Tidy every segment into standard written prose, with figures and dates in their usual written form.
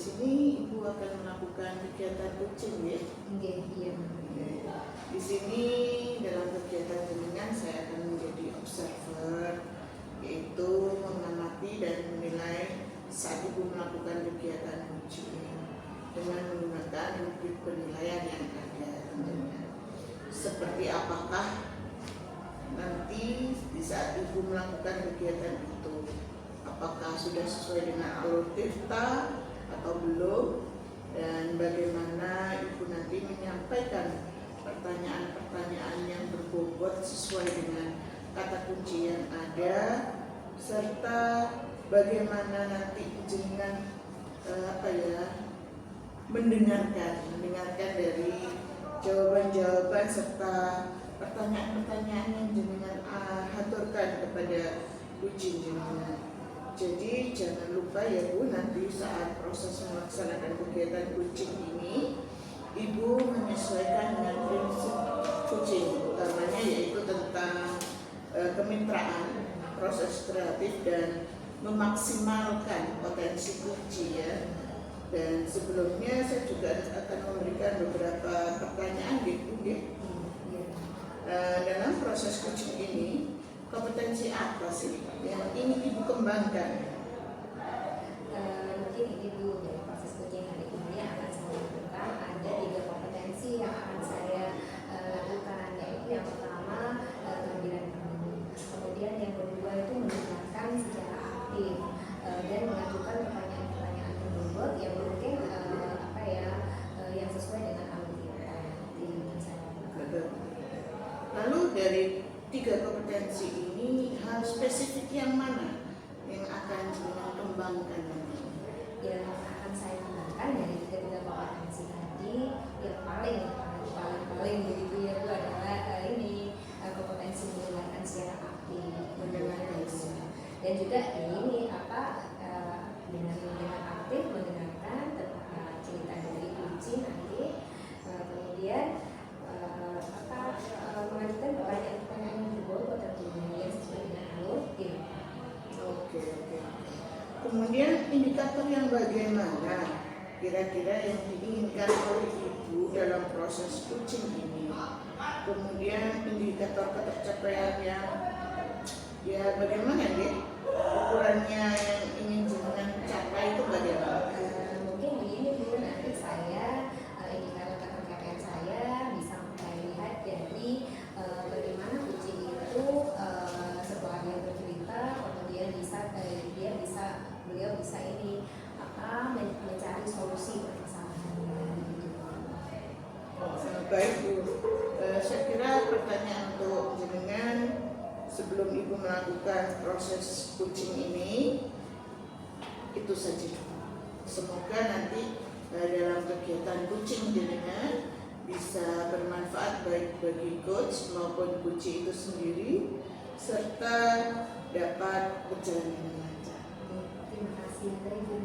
sini Ibu akan melakukan kegiatan coaching ya? Iya. Di sini dalam kegiatan jenengan saya akan menjadi observer, yaitu mengamati dan menilai saat Ibu melakukan kegiatan coaching dengan menggunakan rubrik penilaian yang ada tentunya. Seperti apakah nanti di saat Ibu melakukan kegiatan itu, apakah sudah sesuai dengan alur tirta atau belum, dan bagaimana Ibu nanti menyampaikan pertanyaan-pertanyaan yang berbobot sesuai dengan kata kunci yang ada, serta bagaimana nanti jenengan mendengarkan dari jawaban-jawaban serta pertanyaan-pertanyaan yang jenengan haturkan kepada kucing jenengan. Jadi jangan lupa ya Bu, nanti saat proses melaksanakan kegiatan kucing ini, Ibu menyesuaikan dengan prinsip kucing, utamanya yaitu tentang kemitraan, proses kreatif dan memaksimalkan potensi kunci ya. Dan sebelumnya saya juga akan memberikan beberapa pertanyaan gitu ya. Dalam proses coaching ini, kompetensi apa sih yang ingin Ibu kembangkan? Mungkin ini dulu dari proses coaching hari ini akan saya lakukan. Ada 3 kompetensi yang akan saya lakukan, yaitu yang pertama keterampilan penuh, kemudian yang kedua itu mendengarkan secara aktif dan mengajukan pertanyaan-pertanyaan berbobot yang mungkin yang sesuai dengan alur yang saya lakukan. Lalu dari 3 kompetensi ini, hal spesifik yang mana yang akan jenengan kembangkan nanti? Yang akan saya kembangkan dari 3 kompetensi tadi, yang paling begitu ya Bu adalah ini kompetensi mendengarkan secara aktif, dan juga ini dengan aktif mendengarkan cerita dari kucing nanti, kemudian mengajukan pertanyaan-pertanyaan yang berbobot tentunya yang sesuai dengan alur tim. Oke. Kemudian indikator yang bagaimana kira-kira yang diinginkan oleh Ibu dalam proses coaching ini? Kemudian indikator ketercapaian yang bagaimana ya? Ukurannya yang ingin jenengan capai itu bagaimana? Mungkin begini Bu, nanti saya indikator ketercapaian saya bisa melihat dari bagaimana kucing itu setelah dia bercerita, kemudian beliau bisa mencari solusi permasalahannya. Baik Bu, saya kira pertanyaan untuk jenengan sebelum Ibu melakukan proses coaching ini itu saja. Semoga nanti dalam kegiatan coaching jenengan bisa bermanfaat baik bagi coach maupun coach itu sendiri, serta dapat berjalan dengan lancar. Terima kasih Ibu.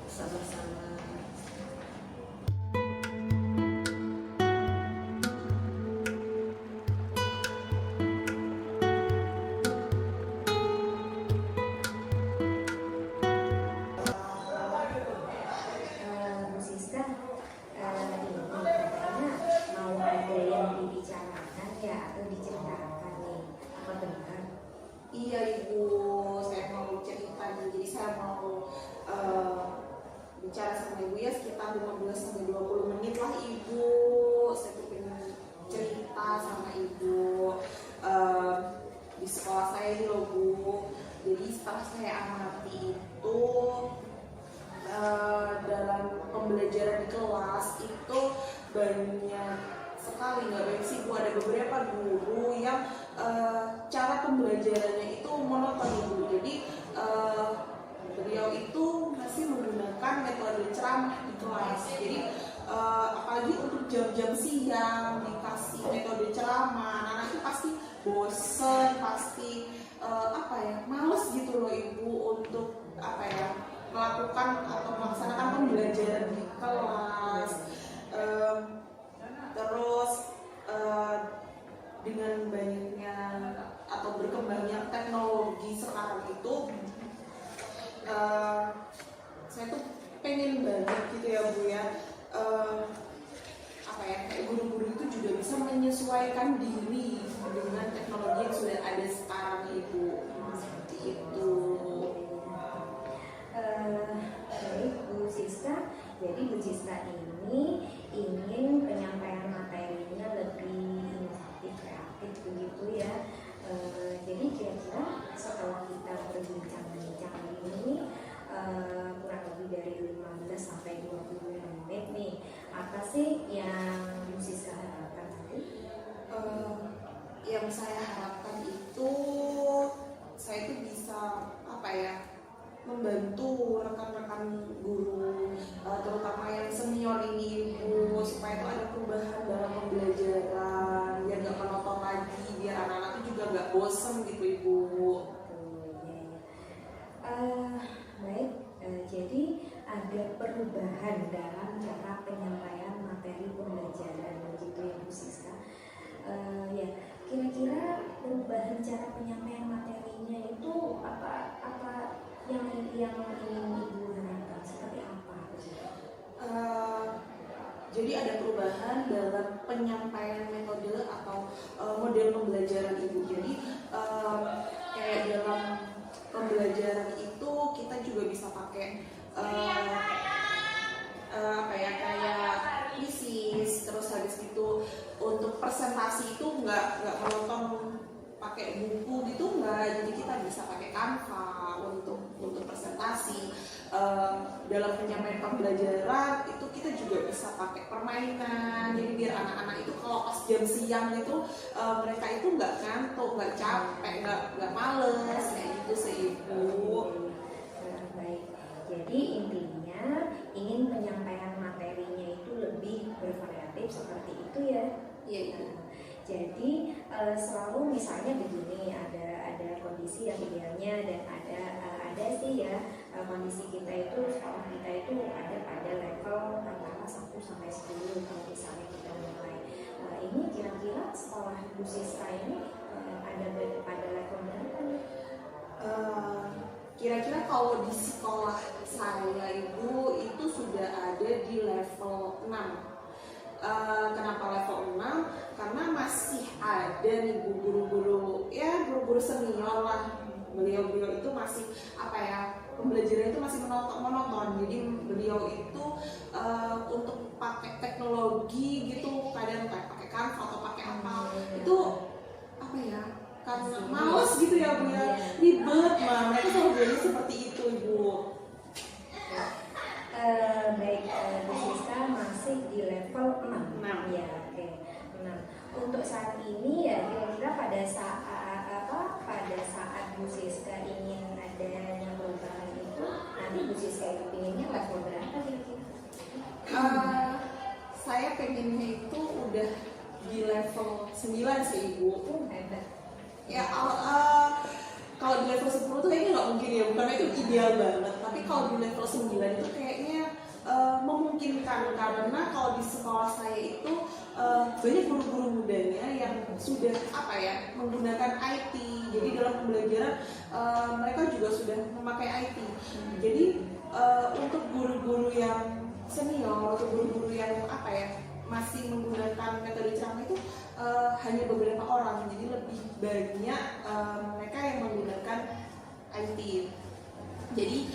Sama-sama. Bu Siska, ini katanya mau ada yang dibicarakan ya atau diceritakan nih, apa benar? Iya Ibu, saya mau cerita nih. Jadi saya mau bicara sama Ibu ya sekitar 15-20 menit lah Ibu. Saya pengen cerita sama Ibu di sekolah saya ini loh Bu. Jadi setelah saya amati itu dalam pembelajaran di kelas itu banyak sekali, nggak banyak sih Bu, ada beberapa guru yang cara pembelajarannya itu monoton Ibu. Jadi beliau itu masih menggunakan metode ceramah di kelas. Jadi apalagi untuk jam-jam siang dikasih metode ceramah, anak itu pasti bosen, pasti males gitu loh Ibu untuk melakukan atau melaksanakan pembelajaran di kelas. Terus dengan banyaknya atau berkembangnya teknologi sekarang itu, saya tuh pengen banget gitu ya Bu ya, apa ya, kayak guru-guru itu juga bisa menyesuaikan diri dengan teknologi yang sudah ada sekarang Ibu, seperti itu. Baik Bu Siska, jadi Bu Siska ini ingin penyampaian materinya lebih inovatif, kreatif begitu ya. Jadi kira-kira setelah kita berbincang-bincang ini kurang lebih dari 15 sampai 20 menit nih, apa sih yang Bu Siska harapkan tadi? Yang saya harapkan itu saya itu bisa apa ya, membantu rekan-rekan guru, terutama yang senior ini Ibu, supaya itu ada perubahan dalam pembelajaran, biar nggak monoton lagi, biar anak-anak itu juga nggak bosen gitu Ibu. Baik, jadi ada perubahan dalam cara penyampaian materi pembelajaran begitu ya Bu Siska. Ya, kira-kira perubahan cara penyampaian materinya itu apa yang ingin Ibu harapkan, seperti apa? Jadi ada perubahan dalam penyampaian metode atau model pembelajaran Ibu. Jadi kayak dalam pembelajaran itu kita juga bisa pakai apa ya, kayak thesis, terus habis itu untuk presentasi itu nggak menonton pakai buku gitu, enggak. Jadi kita bisa pakai Canva untuk presentasi. Dalam penyampaian pembelajaran itu kita juga bisa pakai permainan. Jadi biar anak-anak itu kalau pas jam siang itu mereka itu nggak ngantuk, nggak capek, nggak males kayak gitu sih Ibu. Baik, jadi intinya ingin penyampaian materinya itu lebih bervariatif seperti itu ya. Iya Ibu. Jadi selalu misalnya begini, ada kondisi yang idealnya dan ada sih ya kondisi kita itu, sekolah kita itu ada pada level antara 1 sampai 10 kalau misalnya kita mulai. Ini kira-kira sekolah Bu Siska ini ada pada level berapa nih? Kira-kira kalau di sekolah saya Ibu itu sudah ada di level 6. Kenapa level 6? Karena masih ada nih guru-guru senior lah. Beliau itu masih apa ya, pembelajaran itu masih monoton. Jadi beliau itu untuk pakai teknologi gitu, kadang kayak pakai Canva atau pakai apa, itu apa ya, karena males gitu ya Bu ya, ribet mah. Mereka selalu bilang seperti itu Ibu. Baik, Bu Siska masih di level 6. Ya, oke. 6. Untuk saat ini ya kira-kira pada saat Bu Siska ingin adanya perubahan itu, nanti Bu Siska itu pinginnya level berapa kira-kira? Saya pengennya itu udah di level 9 sih Ibu. Hebat. Ya kalau di level 10 tuh kayaknya nggak mungkin ya, bukan itu ideal banget. Tapi kalau di level 9 itu kayaknya memungkinkan, karena kalau di sekolah saya itu banyak guru-guru mudanya yang sudah apa ya, menggunakan IT. Jadi dalam pembelajaran mereka juga sudah memakai IT. Jadi untuk guru-guru yang senior atau guru-guru yang apa ya, masih menggunakan metode ceramah itu hanya beberapa orang. Jadi lebih banyak mereka yang menggunakan IT. Jadi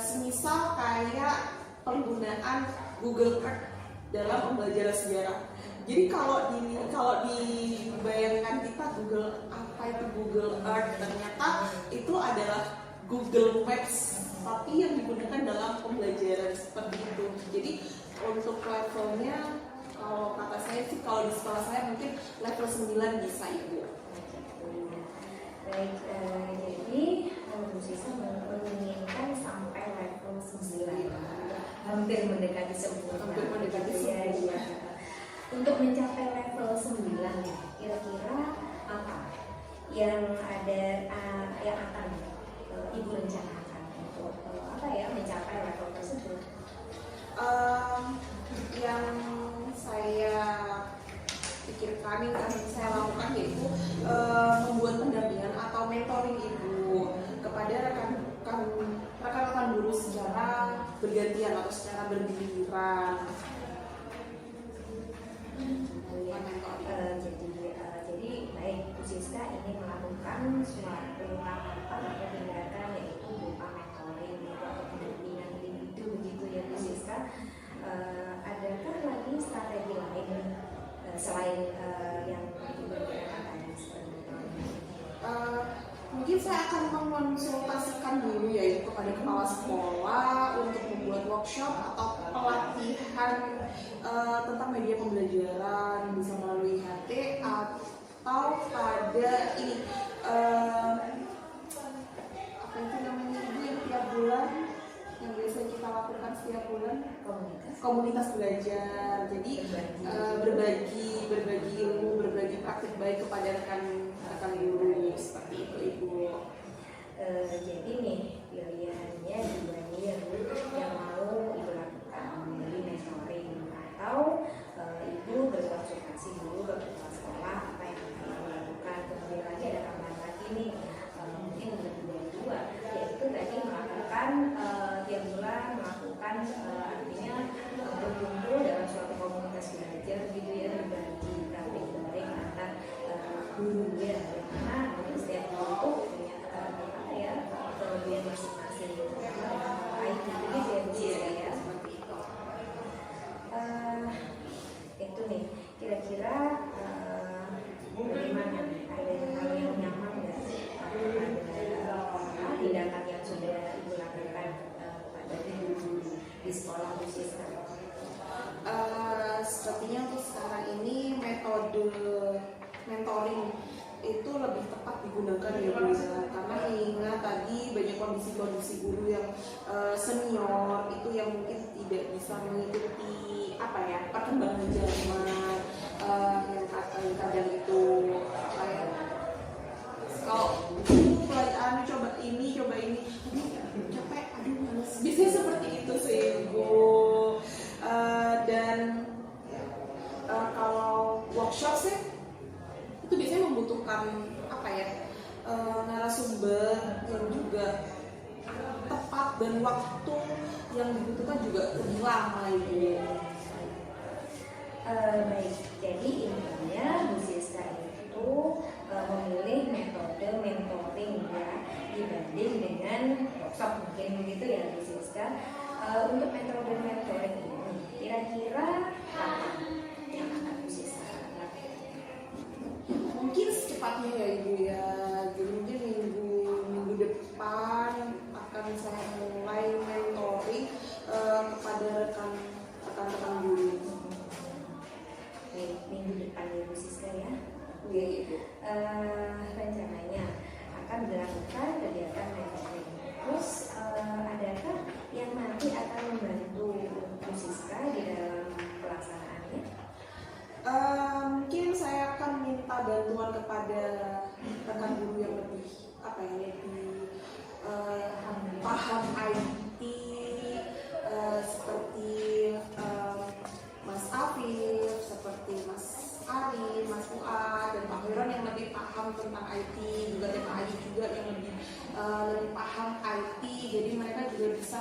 semisal kayak penggunaan Google Earth dalam pembelajaran sejarah. Jadi kalau dibayangkan kita apa itu Google Earth, ternyata itu adalah Google Maps, tapi yang digunakan dalam pembelajaran seperti itu. Jadi untuk levelnya, kalau kata saya sih, kalau di sekolah saya mungkin level 9 bisa Ibu. Baik, jadi Bu Siska menginginkan sampai level 9, hampir mendekati 10. Hampir mendekati 10. Ya. Untuk mencapai level 9 ya, kira-kira apa yang akan Ibu rencanakan untuk mencapai level tersebut? Yang saya pikirkan, yang saya lakukan yaitu membuat pendampingan atau mentoring Ibu kepada rekan-rekan guru secara bergantian atau secara bergiliran. Jadi baik Bu Siska ini melakukan suatu tahapan atau tindakan yaitu berupa mentoring atau pendampingan individu begitu ya Bu Siska. Adakah lagi strategi lain selain yang diberikan tadi seperti itu? Mungkin saya akan mengonsultasikan dulu yaitu kepada kepala sekolah untuk membuat workshop atau pelatihan tentang media pembelajaran bisa melalui HT atau pada ini apa itu namanya ibu yang tiap bulan yang biasa kita lakukan setiap bulan komunitas belajar. Jadi berbagi ilmu, berbagi praktik baik kepada rekan guru seperti itu ibu. Jadi nih pilihannya dua nih yang mau ibu lakukan, jadi mentoring atau ibu berkonsultasi dulu ke kepala sekolah apa yang akan ibu lakukan. Kemudian lagi ada tambahan lagi nih, mungkin lebih dari dua, yaitu tadi melakukan tiap bulan melakukan artinya berkumpul dalam suatu komunitas belajar gitu ya, berbagi praktik baik antar guru ya, karena setiap kelompok punya apa ya kelebihan masing-masing gitu. IT gitu ya Bu Siska ya, seperti itu. Itu nih kira-kira Bu bagaimana, ada hal yang nyaman nggak ada tindakan yang sudah ibu lakukan pada guru di sekolah Bu Siska? Sepertinya untuk sekarang ini metode mentoring itu lebih tepat digunakan ya Bu ya, karena mengingat tadi banyak kondisi-kondisi guru yang senior itu yang mungkin tidak bisa mengikuti apa ya perkembangan zaman yang kadang itu apa ya kalau pelajaran coba ini aduh capek aduh males biasanya seperti itu sih Bu. Dan kalau workshop sih itu biasanya membutuhkan apa ya narasumber yang juga tepat dan waktu yang dibutuhkan juga lebih lama ibu. Baik, jadi intinya Bu Siska itu memilih metode mentoring ya dibanding dengan workshop mungkin begitu ya Bu Siska. Untuk metode mentoring ini kira-kira kapan yang akan Bu Siska lakukan? Mungkin secepatnya ya ibu ya, jadi mungkin minggu depan akan saya mulai mentoring kepada rekan-rekan guru. Minggu depan ya Bu Siska ya. Iya ibu. Rencananya akan dilakukan kegiatan mentoring. Terus adakah yang nanti akan membantu Bu Siska di dalam pelaksanaannya? Mungkin saya akan minta bantuan kepada rekan guru yang lebih apa ya lebih paham IT seperti Mas Afif, seperti Mas Ari, Mas Fuad, dan Pak Hiron yang lebih paham tentang IT, juga ada Pak Aji juga yang lebih paham IT. Jadi mereka juga bisa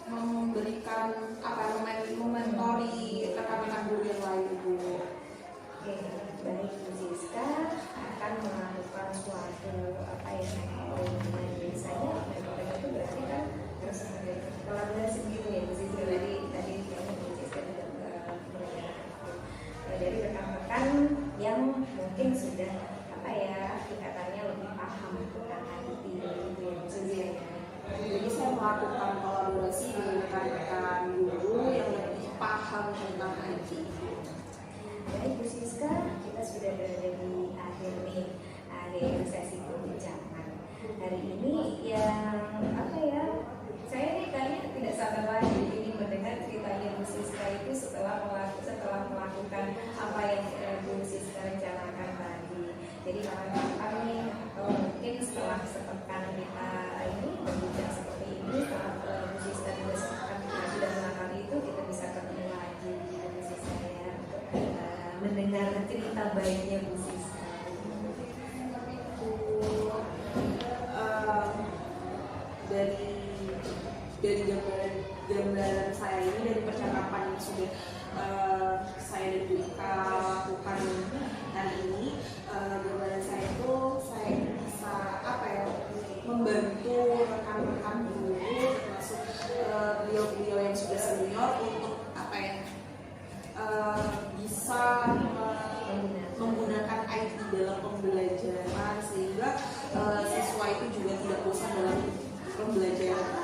memberikan apa mementori rekan-rekan guru yang lain Bu. Oke, baik Bu Siska akan melakukan suatu apa yang mentoring. Biasanya mentoring itu berarti kan harus ada kolaborasi gitu ya Bu Siska. Tadi kayaknya Bu Siska juga dari rekan-rekan yang mungkin sudah apa ya tingkatannya lebih paham tentang IT gitu ya Bu Siska. Jadi saya melakukan kolaborasi dengan rekan-rekan guru yang lebih paham tentang IT. Baik Bu Siska, kita sudah berada di akhir sesi perbincangan hari ini yang apa ya? Saya nih kayaknya tidak sabar lagi ingin mendengar ceritanya Bu Siska itu setelah melakukan apa yang Bu Siska rencanakan tadi. Jadi kapan-kapan nih atau mungkin setelah sepekan kita ini berbincang seperti ini, setelah Bu Siska juga sudah melakukan itu, kita bisa ketemu lagi Bu Siska ya untuk mendengar cerita baiknya Bu Siska. Dari zaman gambaran saya ini dari percakapan yang sudah saya dan Dika lakukan hari ini, gambaran saya itu saya bisa apa ya, membantu rekan-rekan guru termasuk beliau-beliau yang sudah senior untuk apa ya, bisa menggunakan IT dalam pembelajaran sehingga siswa itu juga tidak bosan dalam pembelajaran.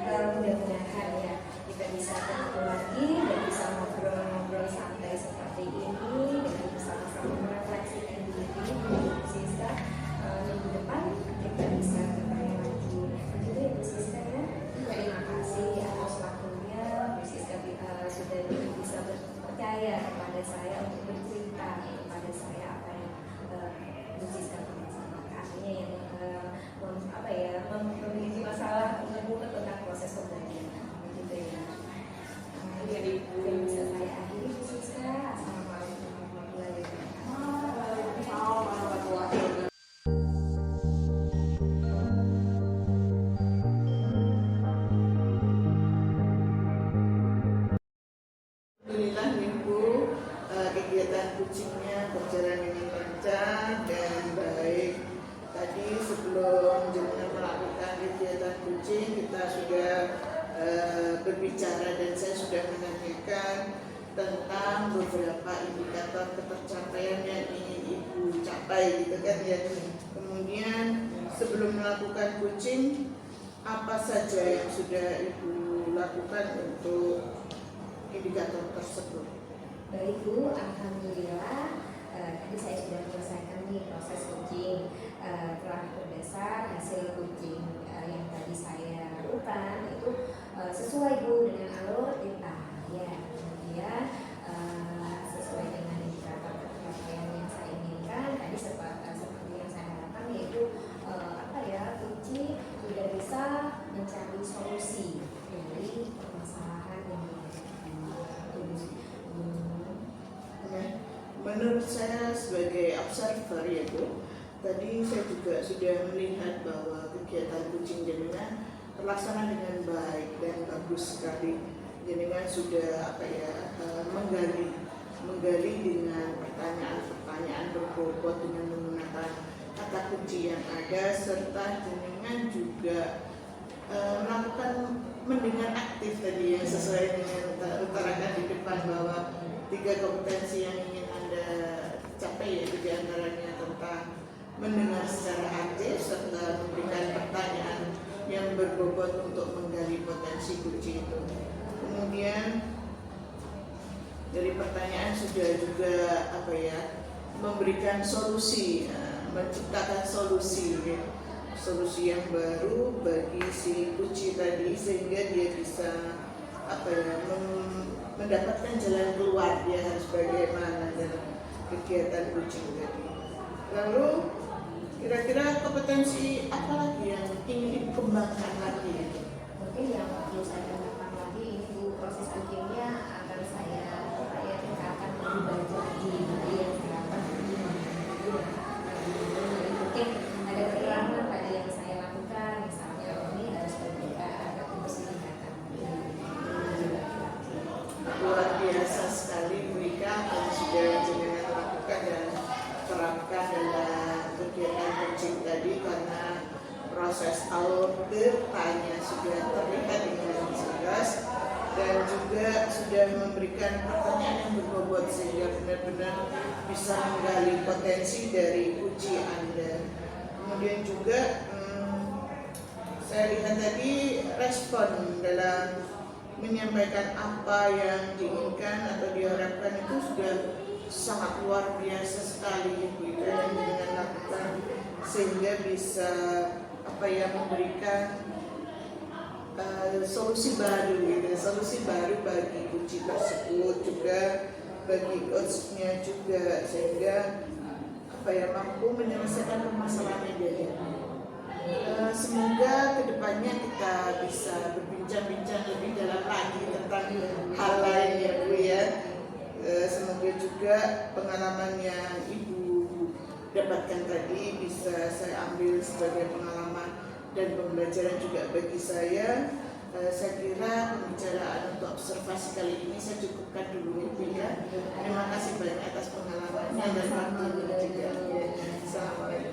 Mudah-mudahan ya kita bisa ketemu lagi dan bisa ngobrol-ngobrol santai seperti ini dan bisa sama-sama merefleksikan diri sehingga minggu depan kita bisa ketemu lagi. Begitu ya Bu Siska ya. Terima kasih atas waktunya Bu Siska sudah bisa percaya kepada saya untuk bercerita kepada saya apa yang Bu Siska artinya yang apa ya, memiliki masalah menemukan tentang proses pembelajaran begitu ya. Jadi yang bisa saya akhiri Bu Siska. Assalamualaikum warahmatullahi wabarakatuh. Waalaikumsalam warahmatullahi wabarakatuh. Alhamdulillah Minggu kegiatan kucingnya berjalan dengan lancar dan baik. Tadi sebelum jenengan melakukan kegiatan kucing kita sudah berbicara dan saya sudah menanyakan tentang beberapa indikator ketercapaian yang ingin ibu capai gitu kan ya. Kemudian sebelum melakukan kucing apa saja yang sudah ibu lakukan untuk indikator tersebut? Baik Bu, alhamdulillah tadi saya sudah selesaikan nih proses kucing. Telah berdasar hasil kucing yang tadi saya lakukan itu sesuai Bu dengan alur titah ya. Kemudian sesuai dengan indikator pencapaian yang saya inginkan tadi seperti yang saya harapkan yaitu apa ya, kucing sudah bisa mencari solusi dari permasalahan yang menurut saya sebagai observer ya Bu, tadi saya juga sudah melihat bahwa kegiatan kucing jenengan terlaksana dengan baik dan bagus sekali. Jenengan sudah apa ya, menggali dengan pertanyaan-pertanyaan berbobot dengan menggunakan kata kunci yang ada, serta jenengan juga melakukan mendengar aktif tadi yang sesuai dengan utarakan di depan bahwa 3 kompetensi yang ingin Anda capai yaitu diantaranya tentang mendengar secara aktif serta memberikan pertanyaan yang berbobot untuk menggali potensi kunci itu. Kemudian dari pertanyaan sudah juga apa ya, memberikan solusi, menciptakan solusi ya. Solusi yang baru bagi si kunci tadi sehingga dia bisa apa ya, mendapatkan jalan keluar dia harus bagaimana dalam kegiatan kucing tadi. Lalu kira-kira kompetensi apa lagi yang ingin dikembangkan lagi? mungkin yang perlu saya tambahkan lagi ini Bu, proses kucingnya akan saya tingkatkan lebih banyak lagi dari yang saya lakukan mungkin ada kekurangan pada yang saya lakukan, misalnya ini harus berbeda atau bersingkatan. Luar biasa sekali Bu Ika yang sudah jenengan lakukan dan terapkan dalam kegiatan kucing tadi, karena proses alur tanya sudah terlihat dengan jelas dan juga sudah memberikan pertanyaan yang berbobot sehingga benar-benar bisa menggali potensi dari uji Anda. Kemudian juga saya lihat tadi respon dalam menyampaikan apa yang diinginkan atau diharapkan itu sudah sangat luar biasa sekali gitu yang dengan lakukan sehingga bisa apa ya, memberikan solusi baru gitu, solusi baru bagi kunci tersebut juga bagi coachnya juga sehingga apa ya, mampu menyelesaikan permasalahan dia. Semoga kedepannya kita bisa berbincang-bincang lebih dalam lagi tentang hal lain ya Bu ya. Semoga juga pengalaman yang Ibu dapatkan tadi bisa saya ambil sebagai pengalaman dan pembelajaran juga bagi saya. Saya kira pembicaraan untuk observasi kali ini saya cukupkan dulu ya. Terima kasih banyak atas pengalamannya dan waktunya juga. Assalamualaikum.